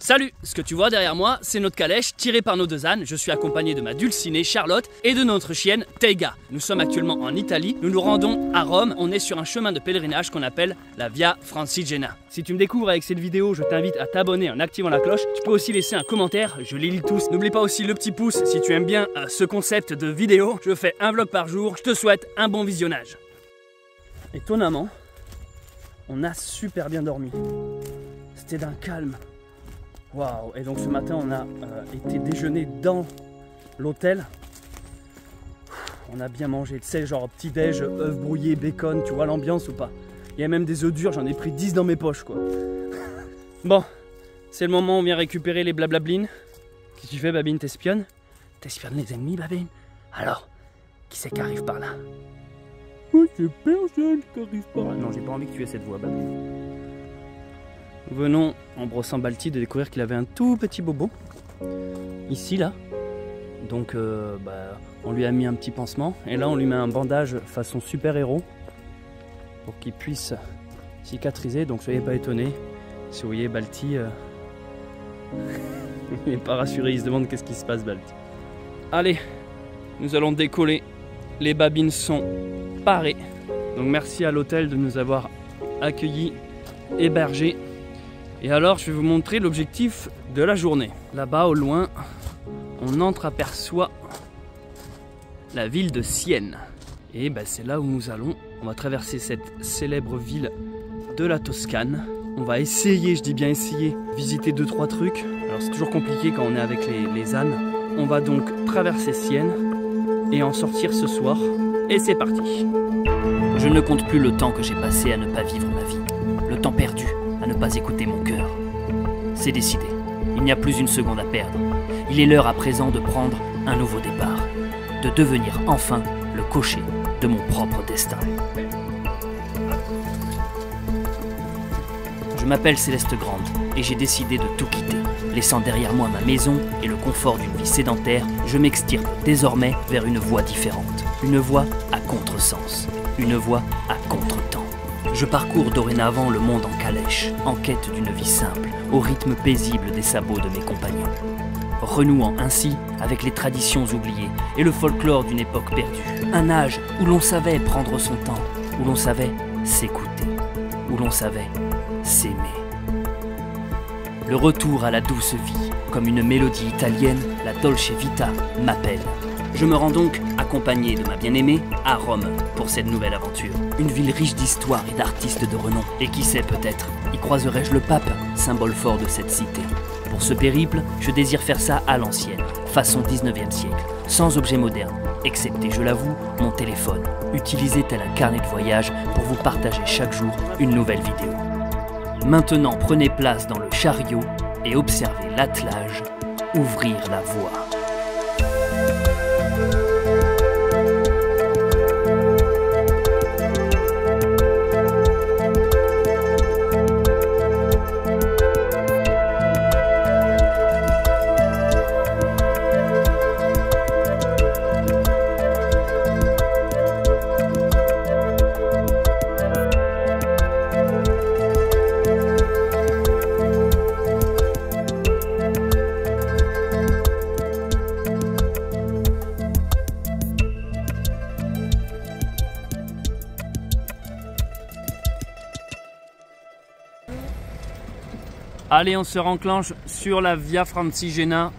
Salut! Ce que tu vois derrière moi, c'est notre calèche tirée par nos deux ânes. Je suis accompagné de ma dulcinée Charlotte et de notre chienne Teiga. Nous sommes actuellement en Italie, nous nous rendons à Rome. On est sur un chemin de pèlerinage qu'on appelle la Via Francigena. Si tu me découvres avec cette vidéo, je t'invite à t'abonner en activant la cloche. Tu peux aussi laisser un commentaire, je les lis tous. N'oublie pas aussi le petit pouce si tu aimes bien ce concept de vidéo. Je fais un vlog par jour, je te souhaite un bon visionnage. Étonnamment, on a super bien dormi. C'était d'un calme. Waouh! Et donc ce matin, on a été déjeuner dans l'hôtel. On a bien mangé, tu sais, genre petit-déj, œufs brouillés, bacon, tu vois l'ambiance ou pas? Il y a même des œufs durs, j'en ai pris 10 dans mes poches, quoi. Bon, c'est le moment où on vient récupérer les blablablines. Qu'est-ce que tu fais, Babine? T'espionnes? T'espionnes les ennemis, Babine? Alors, qui c'est qui arrive par là? Oh, c'est personne qui arrive par là. Non, j'ai pas envie que tu aies cette voix, Babine. Nous venons, en brossant Balti, de découvrir qu'il avait un tout petit bobo. Ici, là. Donc, on lui a mis un petit pansement. Et là, on lui met un bandage façon super-héros. Pour qu'il puisse cicatriser. Donc, soyez pas étonnés. Si vous voyez Balti, il n'est pas rassuré. Il se demande qu'est-ce qui se passe, Balti. Allez, nous allons décoller. Les babines sont parées. Donc, merci à l'hôtel de nous avoir accueillis, hébergés. Et alors, je vais vous montrer l'objectif de la journée. Là-bas, au loin, on entreaperçoit la ville de Sienne. Et c'est là où nous allons. On va traverser cette célèbre ville de la Toscane. On va essayer, je dis bien essayer, visiter 2-3 trucs. Alors, c'est toujours compliqué quand on est avec les ânes. On va donc traverser Sienne et en sortir ce soir. Et c'est parti. Je ne compte plus le temps que j'ai passé à ne pas vivre ma vie. Le temps perdu. À ne pas écouter mon cœur. C'est décidé. Il n'y a plus une seconde à perdre. Il est l'heure à présent de prendre un nouveau départ. De devenir enfin le cocher de mon propre destin. Je m'appelle Céleste Grande et j'ai décidé de tout quitter. Laissant derrière moi ma maison et le confort d'une vie sédentaire, je m'extirpe désormais vers une voie différente. Une voie à contresens. Une voie à contre-temps. Je parcours dorénavant le monde en calèche, en quête d'une vie simple, au rythme paisible des sabots de mes compagnons. Renouant ainsi avec les traditions oubliées et le folklore d'une époque perdue. Un âge où l'on savait prendre son temps, où l'on savait s'écouter, où l'on savait s'aimer. Le retour à la douce vie, comme une mélodie italienne, la Dolce Vita m'appelle. Je me rends donc, accompagné de ma bien-aimée, à Rome pour cette nouvelle aventure. Une ville riche d'histoire et d'artistes de renom. Et qui sait peut-être, y croiserai-je le pape, symbole fort de cette cité. Pour ce périple, je désire faire ça à l'ancienne, façon 19e siècle, sans objet moderne, excepté, je l'avoue, mon téléphone, utilisé tel un carnet de voyage pour vous partager chaque jour une nouvelle vidéo. Maintenant, prenez place dans le chariot et observez l'attelage ouvrir la voie. Allez, on se renclenche sur la Via Francigena.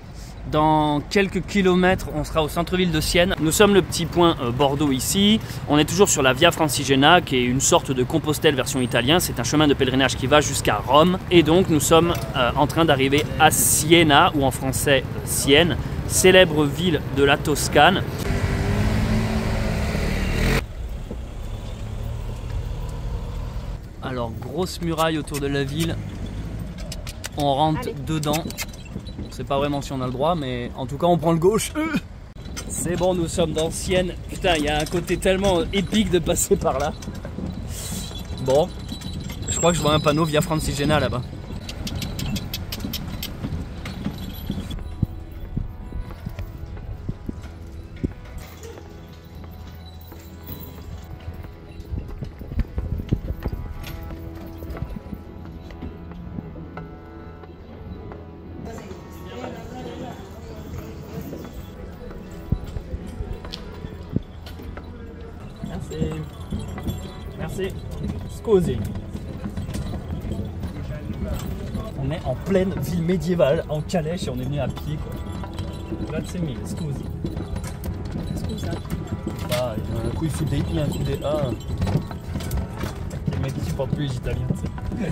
Dans quelques kilomètres, on sera au centre-ville de Sienne. Nous sommes le petit point Bordeaux ici. On est toujours sur la Via Francigena, qui est une sorte de Compostelle version italien. C'est un chemin de pèlerinage qui va jusqu'à Rome. Et donc, nous sommes en train d'arriver à Siena, ou en français Sienne, célèbre ville de la Toscane. Alors, grosse muraille autour de la ville. On rentre dedans. On sait pas vraiment si on a le droit, mais en tout cas on prend le gauche. C'est bon, nous sommes dans Sienne. Putain, il y a un côté tellement épique de passer par là. Bon, je crois que je vois un panneau Via Francigena là-bas. c'est Scousy. On est en pleine ville médiévale, en calèche, et on est venu à pied, quoi. Grazie mille, scusi. Scusa. Ah, un coup il fout des I, un coup des A. Les mecs qui supportent plus les Italiens, tu sais.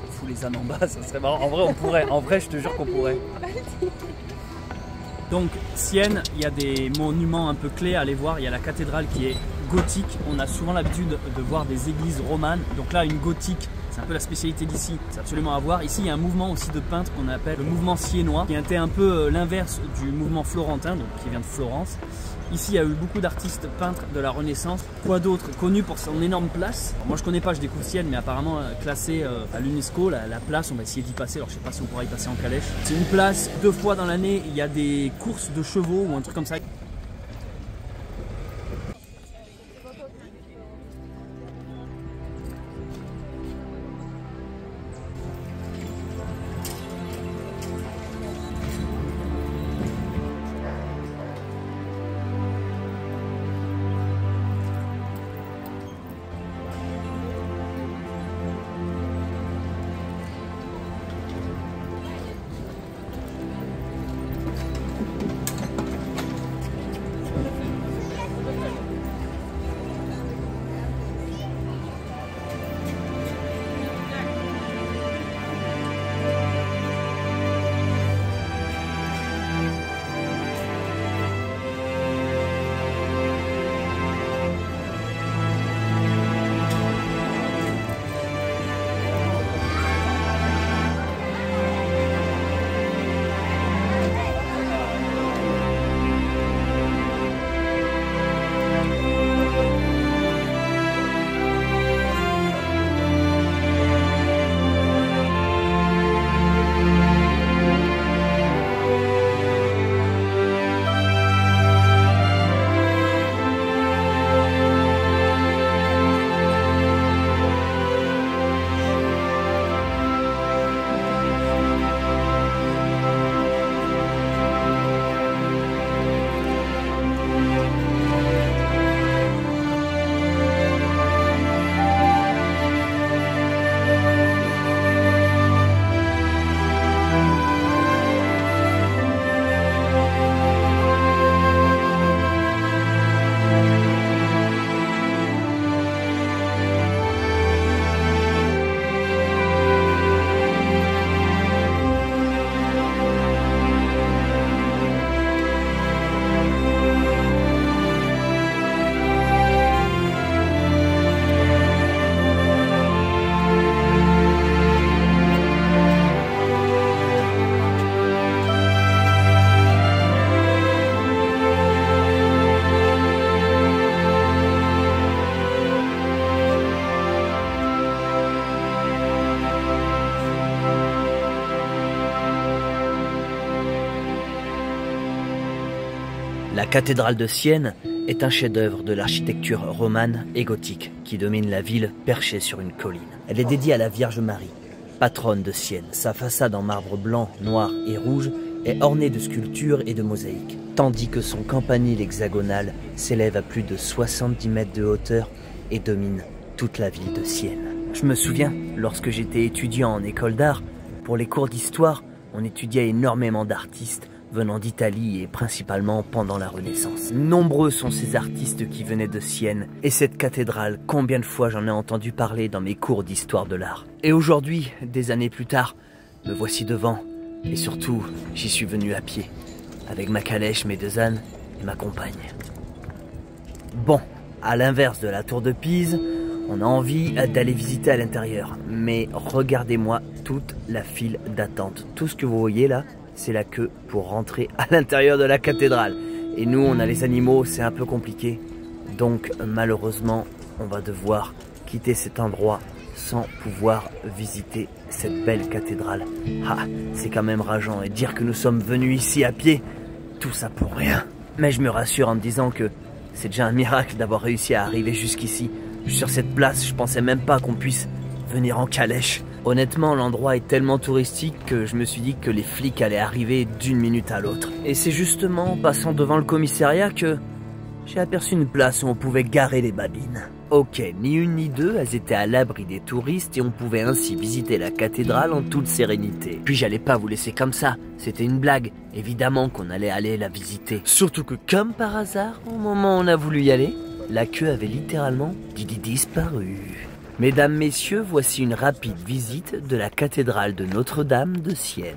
On fout les ânes en bas, ça serait marrant. En vrai, on pourrait. En vrai, je te jure qu'on pourrait. Donc, Sienne, il y a des monuments un peu clés à aller voir. Il y a la cathédrale qui est gothique. On a souvent l'habitude de voir des églises romanes. Donc là, une gothique, c'est un peu la spécialité d'ici. C'est absolument à voir. Ici, il y a un mouvement aussi de peintres qu'on appelle le mouvement siennois, qui était un peu l'inverse du mouvement florentin, donc qui vient de Florence. Ici, il y a eu beaucoup d'artistes peintres de la Renaissance. Quoi d'autre? Connu pour son énorme place. Alors, moi, je connais pas, je découvre Sienne, mais apparemment classée à l'UNESCO, la place, on va essayer d'y passer. Alors, je sais pas si on pourra y passer en calèche. C'est une place, 2 fois dans l'année, il y a des courses de chevaux ou un truc comme ça. La cathédrale de Sienne est un chef-d'œuvre de l'architecture romane et gothique qui domine la ville perchée sur une colline. Elle est dédiée à la Vierge Marie, patronne de Sienne. Sa façade en marbre blanc, noir et rouge est ornée de sculptures et de mosaïques, tandis que son campanile hexagonal s'élève à plus de 70 mètres de hauteur et domine toute la ville de Sienne. Je me souviens, lorsque j'étais étudiant en école d'art, pour les cours d'histoire, on étudiait énormément d'artistes venant d'Italie et principalement pendant la Renaissance. Nombreux sont ces artistes qui venaient de Sienne, et cette cathédrale, combien de fois j'en ai entendu parler dans mes cours d'histoire de l'art. Et aujourd'hui, des années plus tard, me voici devant, et surtout, j'y suis venu à pied, avec ma calèche, mes 2 ânes et ma compagne. Bon, à l'inverse de la tour de Pise, on a envie d'aller visiter à l'intérieur, mais regardez-moi toute la file d'attente. Tout ce que vous voyez là, c'est la queue pour rentrer à l'intérieur de la cathédrale. Et nous, on a les animaux, c'est un peu compliqué. Donc, malheureusement, on va devoir quitter cet endroit sans pouvoir visiter cette belle cathédrale. Ah, c'est quand même rageant. Et dire que nous sommes venus ici à pied, tout ça pour rien. Mais je me rassure en me disant que c'est déjà un miracle d'avoir réussi à arriver jusqu'ici. Sur cette place, je pensais même pas qu'on puisse venir en calèche. Honnêtement, l'endroit est tellement touristique que je me suis dit que les flics allaient arriver d'une minute à l'autre. Et c'est justement en passant devant le commissariat que j'ai aperçu une place où on pouvait garer les babines. Ok, ni une ni deux, elles étaient à l'abri des touristes et on pouvait ainsi visiter la cathédrale en toute sérénité. Puis j'allais pas vous laisser comme ça, c'était une blague. Évidemment qu'on allait aller la visiter. Surtout que comme par hasard, au moment où on a voulu y aller, la queue avait littéralement disparu. Mesdames, messieurs, voici une rapide visite de la cathédrale de Notre-Dame de Sienne.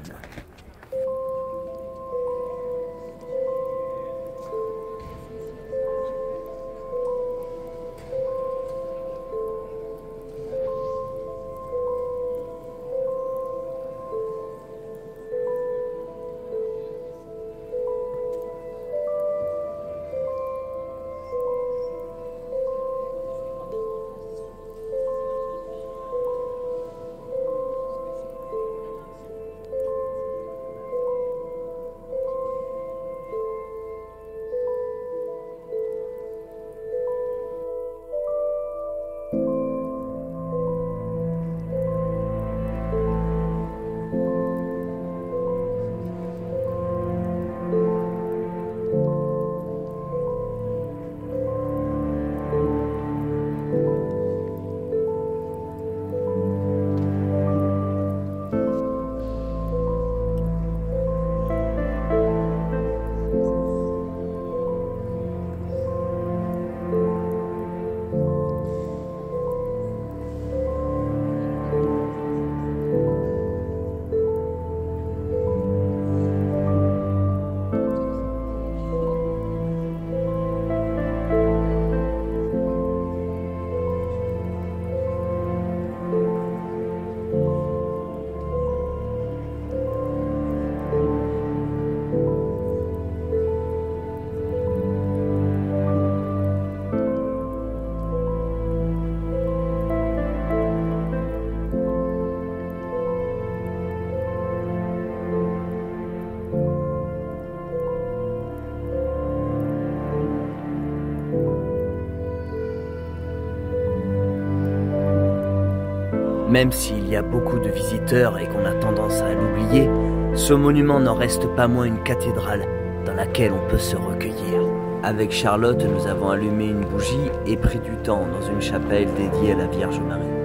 Même s'il y a beaucoup de visiteurs et qu'on a tendance à l'oublier, ce monument n'en reste pas moins une cathédrale dans laquelle on peut se recueillir. Avec Charlotte, nous avons allumé une bougie et pris du temps dans une chapelle dédiée à la Vierge Marie.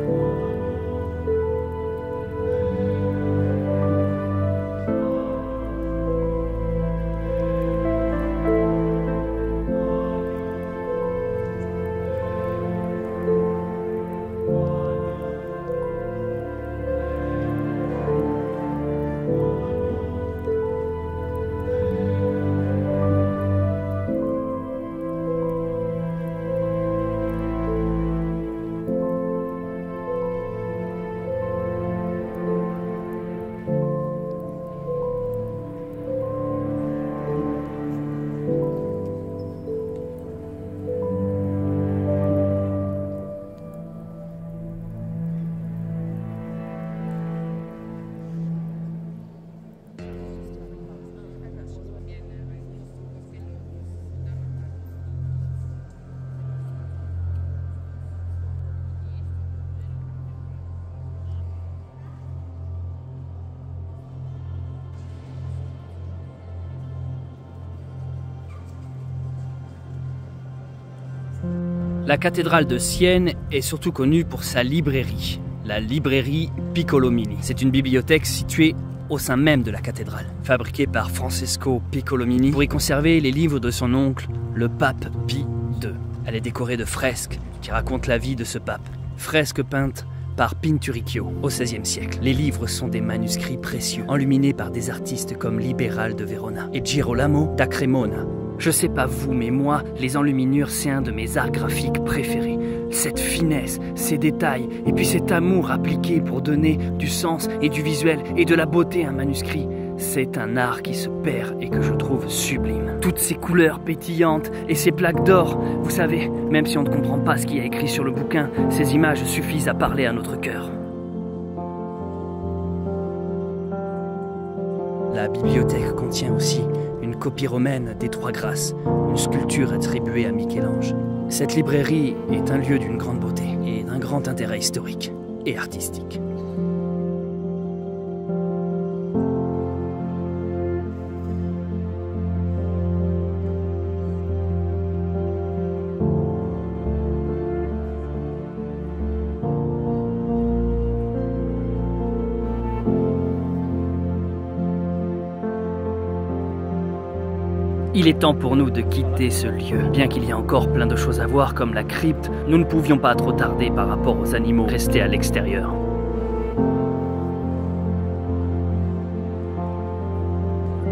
La cathédrale de Sienne est surtout connue pour sa librairie, la librairie Piccolomini. C'est une bibliothèque située au sein même de la cathédrale, fabriquée par Francesco Piccolomini pour y conserver les livres de son oncle, le pape Pie II. Elle est décorée de fresques qui racontent la vie de ce pape, fresques peintes par Pinturicchio au XVIe siècle. Les livres sont des manuscrits précieux, enluminés par des artistes comme Liberal de Verona et Girolamo da Cremona. Je sais pas vous, mais moi, les enluminures, c'est un de mes arts graphiques préférés. Cette finesse, ces détails, et puis cet amour appliqué pour donner du sens et du visuel et de la beauté à un manuscrit. C'est un art qui se perd et que je trouve sublime. Toutes ces couleurs pétillantes et ces plaques d'or, vous savez, même si on ne comprend pas ce qu'il y a écrit sur le bouquin, ces images suffisent à parler à notre cœur. La bibliothèque contient aussi une copie romaine des Trois Grâces, une sculpture attribuée à Michel-Ange. Cette librairie est un lieu d'une grande beauté et d'un grand intérêt historique et artistique. Il est temps pour nous de quitter ce lieu. Bien qu'il y ait encore plein de choses à voir comme la crypte, nous ne pouvions pas trop tarder par rapport aux animaux restés à l'extérieur.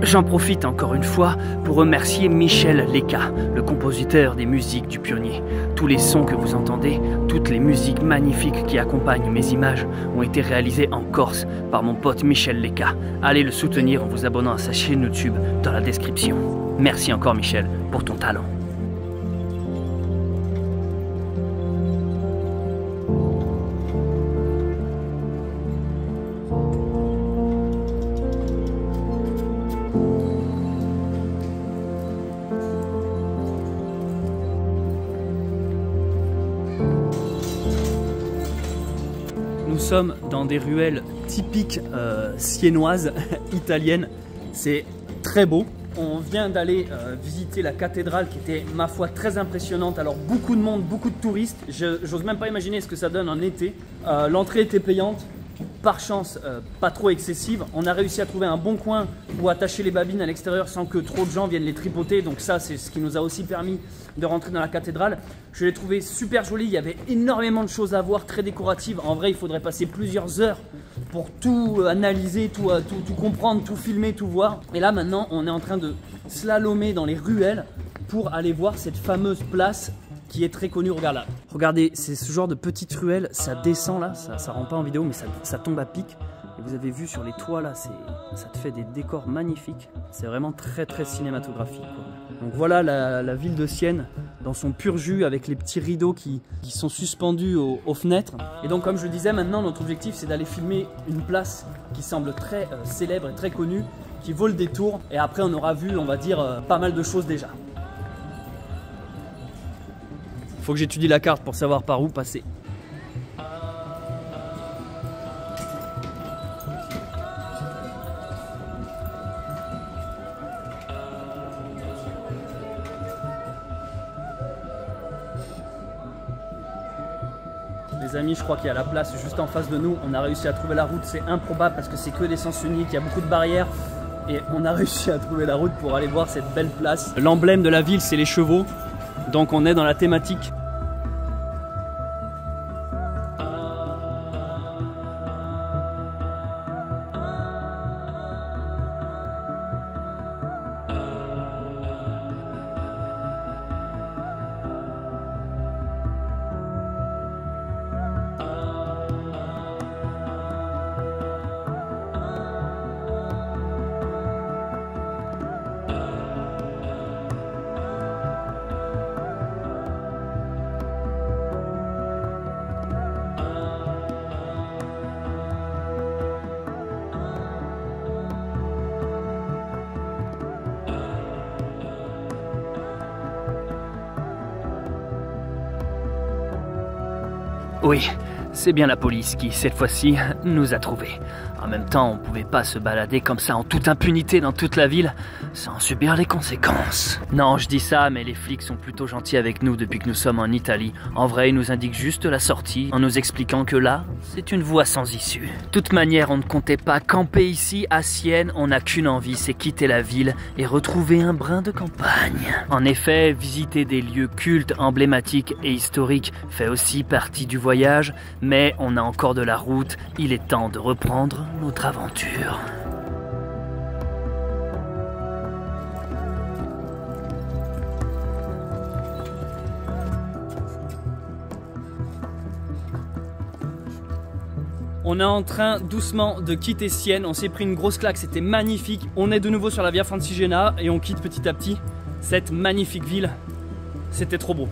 J'en profite encore une fois pour remercier Michel Léka, le compositeur des musiques du Pionnier. Tous les sons que vous entendez, toutes les musiques magnifiques qui accompagnent mes images ont été réalisées en Corse par mon pote Michel Léka. Allez le soutenir en vous abonnant à sa chaîne YouTube dans la description. Merci encore Michel pour ton talent. Nous sommes dans des ruelles typiques siennoises, italiennes. C'est très beau. On vient d'aller visiter la cathédrale qui était, ma foi, très impressionnante. Alors beaucoup de monde, beaucoup de touristes. J'ose même pas imaginer ce que ça donne en été. L'entrée était payante. Par chance, pas trop excessive. On a réussi à trouver un bon coin où attacher les babines à l'extérieur sans que trop de gens viennent les tripoter. Donc ça, c'est ce qui nous a aussi permis de rentrer dans la cathédrale. Je l'ai trouvé super joli. Il y avait énormément de choses à voir, très décoratives. En vrai, il faudrait passer plusieurs heures pour tout analyser, tout comprendre, tout filmer, tout voir. Et là, maintenant, on est en train de slalomer dans les ruelles pour aller voir cette fameuse place qui est très connu. Regarde là. Regardez, c'est ce genre de petite ruelle, ça descend là, ça rend pas en vidéo, mais ça tombe à pic. Et vous avez vu sur les toits là, ça te fait des décors magnifiques. C'est vraiment très très cinématographique, quoi. Donc voilà la ville de Sienne dans son pur jus avec les petits rideaux qui sont suspendus aux fenêtres. Et donc comme je le disais, maintenant notre objectif c'est d'aller filmer une place qui semble très célèbre et très connue, qui vaut le détour. Et après on aura vu, on va dire, pas mal de choses déjà. Faut que j'étudie la carte pour savoir par où passer. Les amis, je crois qu'il y a la place juste en face de nous. On a réussi à trouver la route. C'est improbable parce que c'est que des sens uniques. Il y a beaucoup de barrières. Et on a réussi à trouver la route pour aller voir cette belle place. L'emblème de la ville, c'est les chevaux. Donc on est dans la thématique. Oui, c'est bien la police qui, cette fois-ci, nous a trouvés. En même temps, on pouvait pas se balader comme ça en toute impunité dans toute la ville, sans subir les conséquences. Non, je dis ça, mais les flics sont plutôt gentils avec nous depuis que nous sommes en Italie. En vrai, ils nous indiquent juste la sortie, en nous expliquant que là, c'est une voie sans issue. De toute manière, on ne comptait pas camper ici, à Sienne. On n'a qu'une envie, c'est quitter la ville et retrouver un brin de campagne. En effet, visiter des lieux cultes, emblématiques et historiques fait aussi partie du voyage, mais on a encore de la route, il est temps de reprendre notre aventure. On est en train doucement de quitter Sienne. On s'est pris une grosse claque, c'était magnifique. On est de nouveau sur la Via Francigena et on quitte petit à petit cette magnifique ville. C'était trop beau.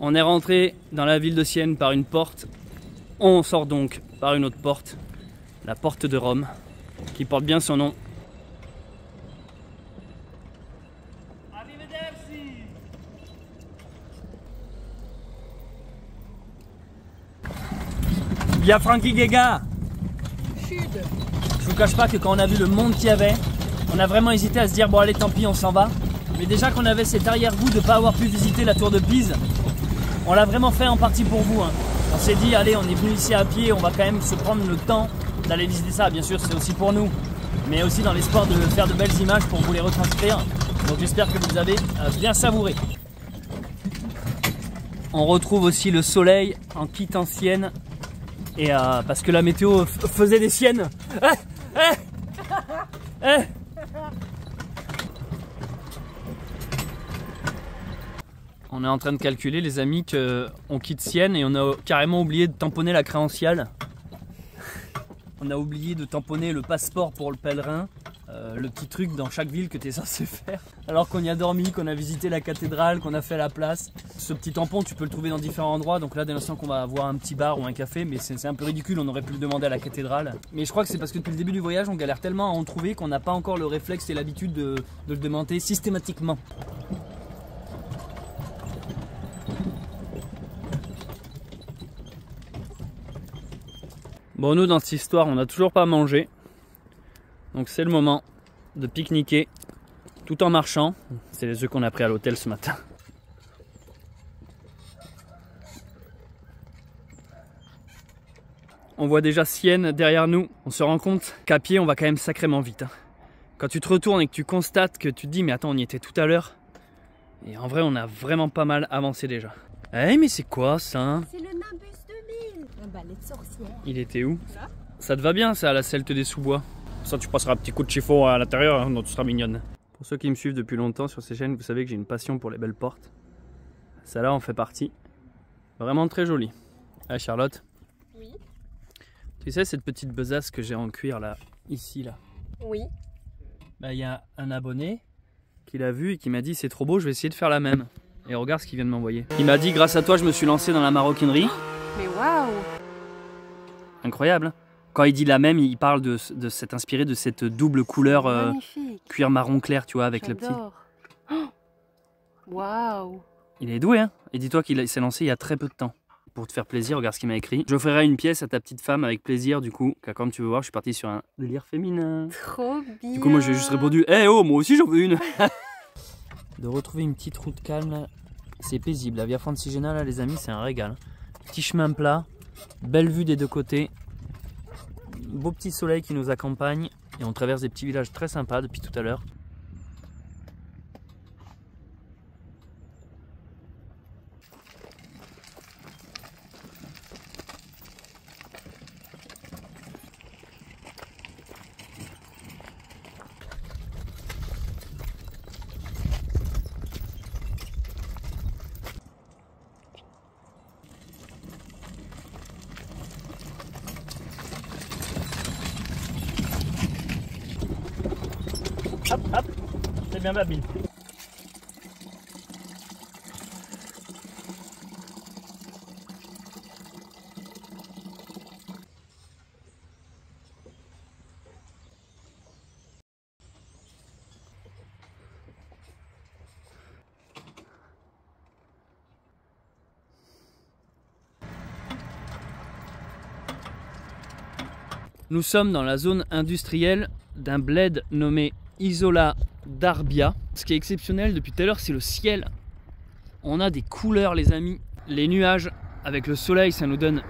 On est rentré dans la ville de Sienne par une porte. On sort donc par une autre porte, la porte de Rome, qui porte bien son nom. Via Francigena. Je vous cache pas que quand on a vu le monde qu'il y avait, on a vraiment hésité à se dire bon allez tant pis on s'en va. Mais déjà qu'on avait cet arrière-goût de ne pas avoir pu visiter la tour de Pise, on l'a vraiment fait en partie pour vous. Hein. On s'est dit, allez, on est venu ici à pied, on va quand même se prendre le temps d'aller visiter ça. Bien sûr, c'est aussi pour nous, mais aussi dans l'espoir de faire de belles images pour vous les retranscrire. Donc j'espère que vous avez bien savouré. On retrouve aussi le soleil en quittant Sienne. Et parce que la météo faisait des siennes. On est en train de calculer, les amis, qu'on quitte Sienne et on a carrément oublié de tamponner la crédentiale. On a oublié de tamponner le passeport pour le pèlerin, le petit truc dans chaque ville que tu es censé faire. Alors qu'on y a dormi, qu'on a visité la cathédrale, qu'on a fait la place. Ce petit tampon, tu peux le trouver dans différents endroits. Donc là, dès l'instant qu'on va avoir un petit bar ou un café, mais c'est un peu ridicule, on aurait pu le demander à la cathédrale. Mais je crois que c'est parce que depuis le début du voyage, on galère tellement à en trouver qu'on n'a pas encore le réflexe et l'habitude de le demander systématiquement. Bon, nous, dans cette histoire, on n'a toujours pas mangé. Donc c'est le moment de pique-niquer tout en marchant. C'est les œufs qu'on a pris à l'hôtel ce matin. On voit déjà Sienne derrière nous. On se rend compte qu'à pied, on va quand même sacrément vite. Quand tu te retournes et que tu constates que tu te dis, mais attends, on y était tout à l'heure. Et en vrai, on a vraiment pas mal avancé déjà. Eh, mais c'est quoi ça? C'est le Nimbus 2000, un balai de sorcière. Il était où? Là. Ça te va bien ça, la celte des sous-bois? Ça, tu passeras un petit coup de chiffon à l'intérieur, hein, donc tu seras mignonne. Pour ceux qui me suivent depuis longtemps sur ces chaînes, vous savez que j'ai une passion pour les belles portes. Celle-là en fait partie. Vraiment très jolie. Ah, Charlotte? Oui. Tu sais cette petite besace que j'ai en cuir là, ici là? Oui. Bah, y a un abonné qui l'a vu et qui m'a dit c'est trop beau, je vais essayer de faire la même. Et regarde ce qu'il vient de m'envoyer. Il m'a dit grâce à toi je me suis lancé dans la maroquinerie. Mais waouh! Incroyable. Quand il dit la même, il parle de s'être inspiré de cette double couleur cuir marron clair, tu vois, avec le petit. Waouh! Il est doué, hein? Et dis-toi qu'il s'est lancé il y a très peu de temps. Pour te faire plaisir, regarde ce qu'il m'a écrit. J'offrirai une pièce à ta petite femme avec plaisir, du coup, car comme tu veux voir, je suis parti sur un délire féminin. Trop bien! Du coup, moi, j'ai juste répondu, eh oh, moi aussi j'en veux une! De retrouver une petite route calme, c'est paisible. La Via Francigena, là, les amis, c'est un régal. Petit chemin plat, belle vue des deux côtés. Beau petit soleil qui nous accompagne et on traverse des petits villages très sympas depuis tout à l'heure. Hop, hop, c'est bien Babine. Nous sommes dans la zone industrielle d'un bled nommé Isola d'Arbia. Ce qui est exceptionnel depuis tout à l'heure, c'est le ciel. On a des couleurs, les amis. Les nuages avec le soleil, ça nous donne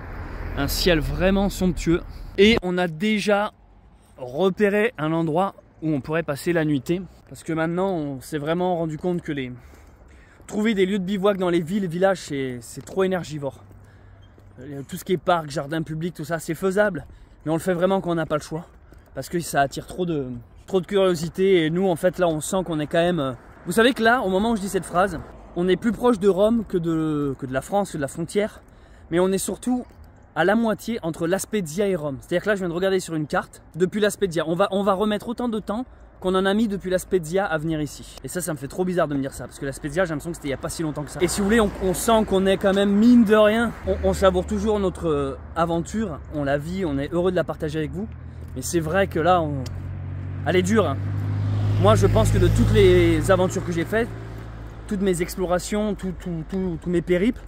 un ciel vraiment somptueux. Et on a déjà repéré un endroit où on pourrait passer la nuitée. Parce que maintenant, on s'est vraiment rendu compte que trouver des lieux de bivouac dans les villes et villages, c'est trop énergivore. Tout ce qui est parc, jardin public, tout ça, c'est faisable. Mais on le fait vraiment quand on n'a pas le choix. Parce que ça attire trop de curiosité et nous en fait là on sent qu'on est quand même... Vous savez que là au moment où je dis cette phrase, on est plus proche de Rome que de la France, que de la frontière, mais on est surtout à la moitié entre La Spezia et Rome. C'est à dire que là je viens de regarder sur une carte, depuis La Spezia, on va remettre autant de temps qu'on en a mis depuis La Spezia à venir ici. Et ça me fait trop bizarre de me dire ça, parce que La Spezia j'ai l'impression que c'était il n'y a pas si longtemps que ça. Et si vous voulez, on sent qu'on est quand même mine de rien, on savoure toujours notre aventure, on la vit, on est heureux de la partager avec vous, mais c'est vrai que là elle est dure, hein. Moi je pense que de toutes les aventures que j'ai faites, toutes mes explorations, tous mes périples,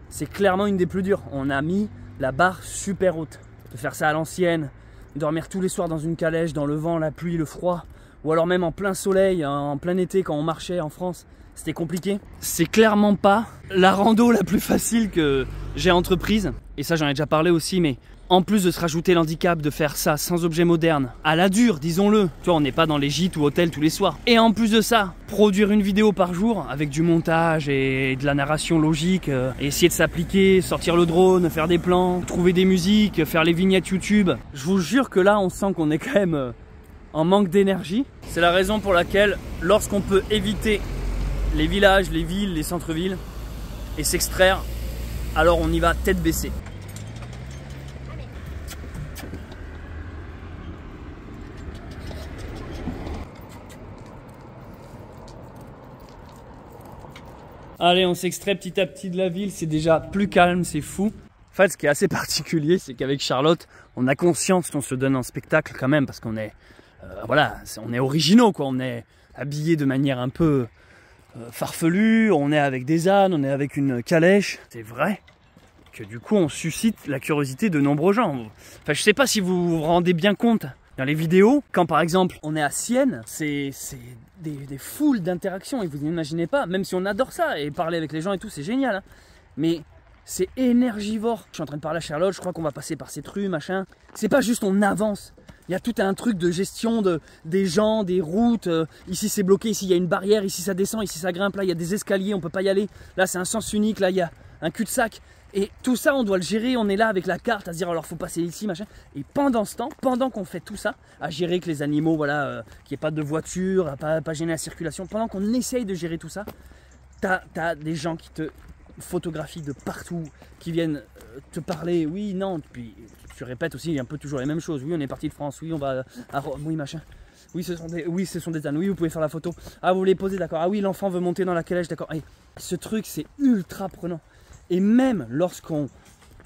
c'est clairement une des plus dures. On a mis la barre super haute. De faire ça à l'ancienne, dormir tous les soirs dans une calèche, dans le vent, la pluie, le froid, ou alors même en plein soleil, en plein été quand on marchait en France, c'était compliqué. C'est clairement pas la rando la plus facile que j'ai entreprise. Et ça j'en ai déjà parlé aussi, mais en plus de se rajouter l'handicap de faire ça sans objet moderne, à la dure, disons-le. Tu vois, on n'est pas dans les gîtes ou hôtels tous les soirs. Et en plus de ça, produire une vidéo par jour avec du montage et de la narration logique, et essayer de s'appliquer, sortir le drone, faire des plans, trouver des musiques, faire les vignettes YouTube. Je vous jure que là, on sent qu'on est quand même en manque d'énergie. C'est la raison pour laquelle, lorsqu'on peut éviter les villages, les villes, les centres-villes et s'extraire, alors on y va tête baissée. Allez, on s'extrait petit à petit de la ville, c'est déjà plus calme, c'est fou. En fait, ce qui est assez particulier, c'est qu'avec Charlotte, on a conscience qu'on se donne un spectacle quand même, parce qu'on est, voilà, on est originaux, quoi. On est habillés de manière un peu farfelue, on est avec des ânes, on est avec une calèche. C'est vrai que du coup, on suscite la curiosité de nombreux gens. Enfin, je sais pas si vous vous rendez bien compte. Dans les vidéos, quand par exemple on est à Sienne, c'est des foules d'interactions et vous n'imaginez pas, même si on adore ça et parler avec les gens et tout, c'est génial, hein, mais c'est énergivore. Je suis en train de parler à Charlotte, je crois qu'on va passer par cette rue, machin. C'est pas juste on avance, il y a tout un truc de gestion des gens, des routes. Ici c'est bloqué, ici il y a une barrière, ici ça descend, ici ça grimpe, là il y a des escaliers, on peut pas y aller. Là c'est un sens unique, là il y a un cul-de-sac. Et tout ça, on doit le gérer, on est là avec la carte à se dire alors faut passer ici, machin. Et pendant ce temps, pendant qu'on fait tout ça, à gérer que les animaux, voilà, qu'il n'y ait pas de voiture, à pas gêner la circulation, pendant qu'on essaye de gérer tout ça, t'as des gens qui te photographient de partout, qui viennent te parler, oui, non, puis tu répètes aussi un peu toujours les mêmes choses. Oui, on est parti de France, oui, on va à Rome, oui, machin. Oui, ce sont des ânes, oui, vous pouvez faire la photo. Ah, vous voulez poser, d'accord. Ah oui, l'enfant veut monter dans la calèche, d'accord. Et ce truc, c'est ultra prenant. Et même lorsqu'on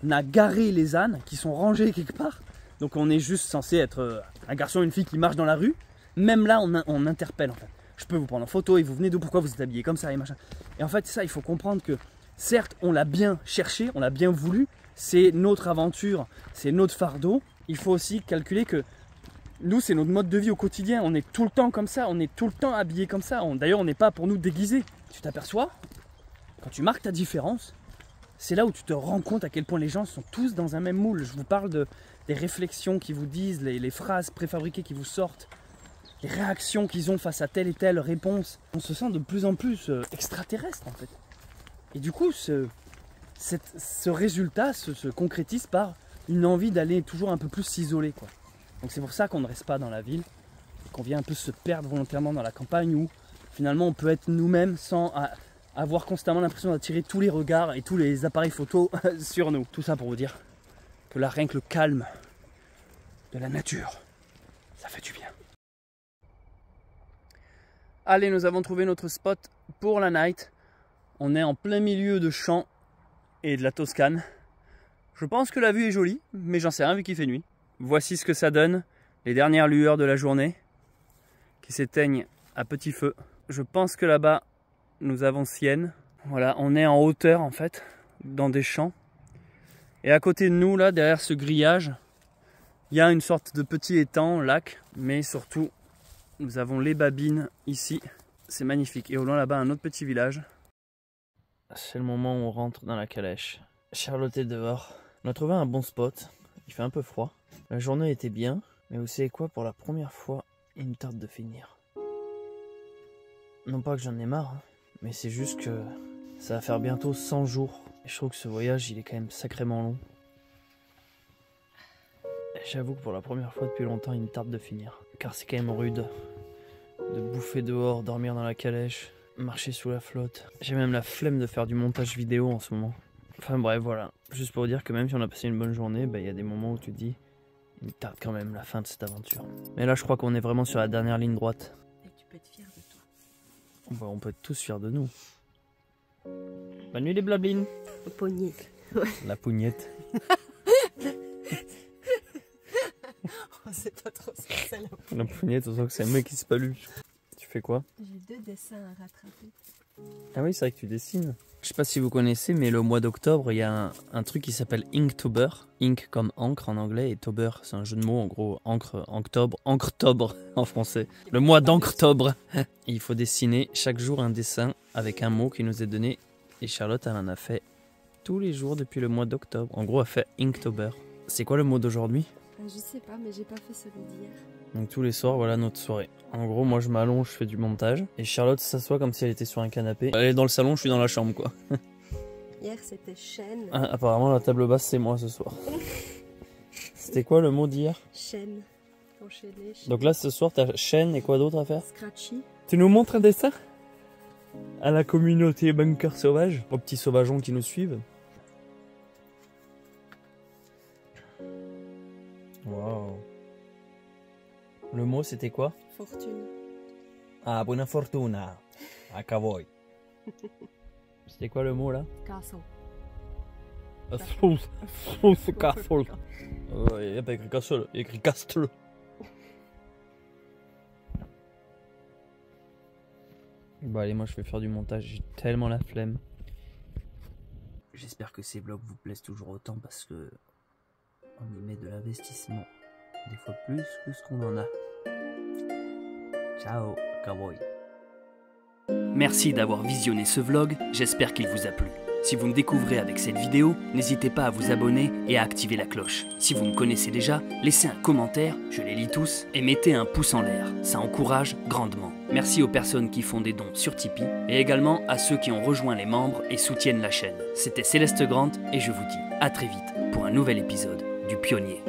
a garé les ânes qui sont rangés quelque part, donc on est juste censé être un garçon ou une fille qui marche dans la rue, même là on interpelle en fait. Je peux vous prendre en photo et vous venez d'où, pourquoi vous êtes habillé comme ça et machin. Et en fait ça, il faut comprendre que certes on l'a bien cherché, on l'a bien voulu, c'est notre aventure, c'est notre fardeau. Il faut aussi calculer que nous c'est notre mode de vie au quotidien, on est tout le temps comme ça, on est tout le temps habillé comme ça. D'ailleurs on n'est pas pour nous déguiser. Tu t'aperçois, quand tu marques ta différence, c'est là où tu te rends compte à quel point les gens sont tous dans un même moule. Je vous parle des réflexions qu'ils vous disent, les phrases préfabriquées qui vous sortent, les réactions qu'ils ont face à telle et telle réponse. On se sent de plus en plus extraterrestre en fait. Et du coup, ce résultat se concrétise par une envie d'aller toujours un peu plus s'isoler, quoi. Donc c'est pour ça qu'on ne reste pas dans la ville, qu'on vient un peu se perdre volontairement dans la campagne où finalement on peut être nous-mêmes sans avoir constamment l'impression d'attirer tous les regards et tous les appareils photos sur nous. Tout ça pour vous dire que là, rien que le calme de la nature, ça fait du bien. Allez, nous avons trouvé notre spot pour la night. On est en plein milieu de champs et de la Toscane. Je pense que la vue est jolie, mais j'en sais rien vu qu'il fait nuit. Voici ce que ça donne, les dernières lueurs de la journée qui s'éteignent à petit feu. Je pense que là-bas, nous avons Sienne. Voilà, on est en hauteur en fait, dans des champs. Et à côté de nous, là, derrière ce grillage, il y a une sorte de petit étang, lac, mais surtout, nous avons les Babines ici. C'est magnifique. Et au loin là-bas, un autre petit village. C'est le moment où on rentre dans la calèche. Charlotte est dehors. On a trouvé un bon spot. Il fait un peu froid. La journée était bien, mais vous savez quoi, pour la première fois, il me tarde de finir. Non pas que j'en ai marre, hein, mais c'est juste que ça va faire bientôt 100 jours. Et je trouve que ce voyage, il est quand même sacrément long. J'avoue que pour la première fois depuis longtemps, il me tarde de finir. Car c'est quand même rude de bouffer dehors, dormir dans la calèche, marcher sous la flotte. J'ai même la flemme de faire du montage vidéo en ce moment. Enfin bref, voilà. Juste pour dire que même si on a passé une bonne journée, il y a des moments où tu te dis, il me tarde quand même la fin de cette aventure. Mais là, je crois qu'on est vraiment sur la dernière ligne droite. Et tu peux être fier de toi. On peut être tous fiers de nous. Bonne nuit les blabines. Pougnette. La pougnette. On sait pas trop ce que c'est là. La pougnette, on sent que c'est un mec qui se palue. Tu fais quoi? J'ai 2 dessins à rattraper. Ah oui, c'est vrai que tu dessines. Je sais pas si vous connaissez, mais le mois d'octobre, il y a un truc qui s'appelle Inktober. Ink comme encre en anglais et tober, c'est un jeu de mots, en gros, encre, enctobre en français. Le mois d'enctobre. Il faut dessiner chaque jour un dessin avec un mot qui nous est donné. Et Charlotte, elle en a fait tous les jours depuis le mois d'octobre. En gros, elle fait Inktober. C'est quoi le mot d'aujourd'hui? Je sais pas, mais j'ai pas fait celui d'hier. Donc tous les soirs, voilà notre soirée. En gros, moi je m'allonge, je fais du montage. Et Charlotte s'assoit comme si elle était sur un canapé. Elle est dans le salon, je suis dans la chambre quoi. Hier c'était chêne. Ah, apparemment la table basse c'est moi ce soir. C'était quoi le mot d'hier? Chêne. Enchaîné. Donc là ce soir t'as chaîne et quoi d'autre à faire? Scratchy. Tu nous montres un dessin? À la communauté Bunker Sauvage, aux petits sauvageons qui nous suivent. Waouh. Le mot c'était quoi? Fortune. Ah, buona fortuna. A cavoi. C'était quoi le mot là? Castle. Castle. Castle. Il n'y a pas écrit castle, il y a écrit castle. Bon allez, moi je vais faire du montage, j'ai tellement la flemme. J'espère que ces vlogs vous plaisent toujours autant parce que on y met de l'investissement. Des fois plus que ce qu'on en a. Ciao, cowboy. Merci d'avoir visionné ce vlog, j'espère qu'il vous a plu. Si vous me découvrez avec cette vidéo, n'hésitez pas à vous abonner et à activer la cloche. Si vous me connaissez déjà, laissez un commentaire, je les lis tous, et mettez un pouce en l'air, ça encourage grandement. Merci aux personnes qui font des dons sur Tipeee, et également à ceux qui ont rejoint les membres et soutiennent la chaîne. C'était Céleste Grant, et je vous dis à très vite pour un nouvel épisode du Pionnier.